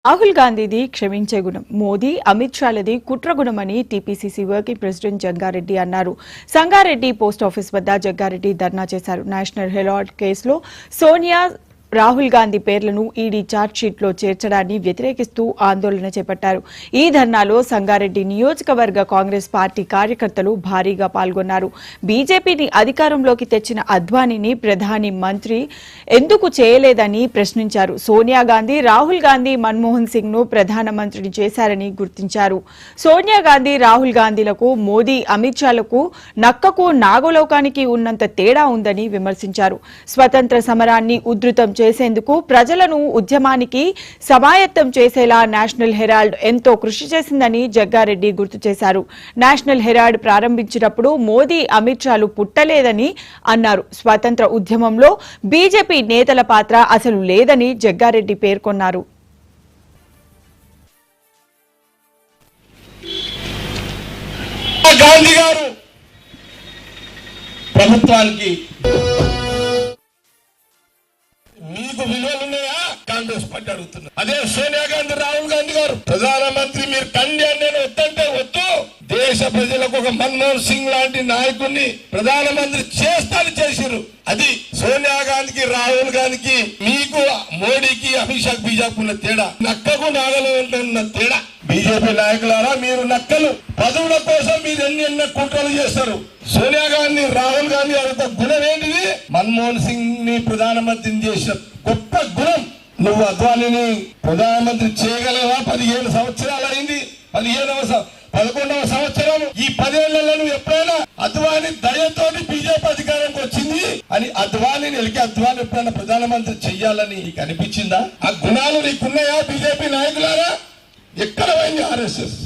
రాహుల్ గాంధీది క్షమించే గుణం, మోదీ అమిత్ షాలది కుట్రగుణమని టీపీసీసీ వర్కింగ్ ప్రెసిడెంట్ జగ్గారెడ్డి అన్నారు. సంగారెడ్డి పోస్టాఫీస్ వద్ద జగ్గారెడ్డి ధర్నా చేశారు. నేషనల్ హెరాల్డ్ కేసులో సోనియా, రాహుల్ గాంధీ పేర్లను ఈడీ ఛార్జ్షీట్లో చేర్చడాన్ని వ్యతిరేకిస్తూ ఆందోళన చేపట్టారు. ఈ ధర్నాలో సంగారెడ్డి నియోజకవర్గ కాంగ్రెస్ పార్టీ కార్యకర్తలు భారీగా పాల్గొన్నారు. బీజేపీని అధికారంలోకి తెచ్చిన అద్వానీని ప్రధాని మంత్రి ఎందుకు చేయలేదని ప్రశ్నించారు. సోనియా గాంధీ, రాహుల్ గాంధీ మన్మోహన్ సింగ్ ను ప్రధానమంత్రిని చేశారని గుర్తించారు. సోనియా గాంధీ, రాహుల్ గాంధీలకు మోదీ, అమిత్ షాలకు నక్కకు నాగలోకానికి ఉన్నంత తేడా ఉందని విమర్శించారు. స్వతంత్ర సమరాన్ని ఉధృతం చేసేందుకు, ప్రజలను ఉద్యమానికి సమాయత్తం చేసేలా నేషనల్ హెరాల్డ్ ఎంతో కృషి చేసిందని జగ్గారెడ్డి గుర్తు చేశారు. నేషనల్ హెరాల్డ్ ప్రారంభించినప్పుడు మోదీ, అమిత్ షాలు పుట్టలేదని అన్నారు. స్వాతంత్ర ఉద్యమంలో బీజేపీ నేతల పాత్ర అసలు లేదని జగ్గారెడ్డి పేర్కొన్నారు. గాంధీ గారు ప్రభుత్వానికి మీకు విలువలున్నాయా? కాంగ్రెస్ పార్టీ అడుగుతున్నా. అదే సోనియా గాంధీ, రాహుల్ గాంధీ గారు ప్రధానమంత్రి మీరు కండి అని నేను వద్దంటే వద్దు, దేశ ప్రజలకు ఒక మన్మోహన్ సింగ్ లాంటి నాయకుడిని ప్రధానమంత్రి చేస్తాను చేసిరు. అది సోనియా గాంధీకి, రాహుల్ గాంధీకి, మీకు మోడీకి, అమిత్ షాకి, బీజేపీ ఉన్న తేడా, నక్కకు నాగలో ఉన్న తేడా. బీజేపీ నాయకులారా, మీరు నక్కలు. పదవుల కోసం మీరు ఎన్ని కుట్రలు చేస్తారు. సోనియా గాంధీ, రాహుల్ గాంధీ అంత గుణం ఏంటిది? మన్మోహన్ సింగ్ ని ప్రధానమంత్రిని చేసిన గొప్ప గుణం. నువ్వు అద్వానీని ప్రధానమంత్రి చేయగలవా? 15 సంవత్సరాలు అయింది. 11వ సంవత్సరం. ఈ 10 ఏళ్లలో నువ్వు ఎప్పుడైనా అద్వానీ దయతోటి బీజేపీ అధికారంకి వచ్చింది అని అద్వానీని అద్వానీ ఎప్పుడైనా ప్రధానమంత్రి చెయ్యాలని నీకు అనిపించిందా? ఆ గుణాలు నీకున్నాయా? బీజేపీ నాయకులారా, ఎక్కడ పోయింది ఆర్ఎస్ఎస్?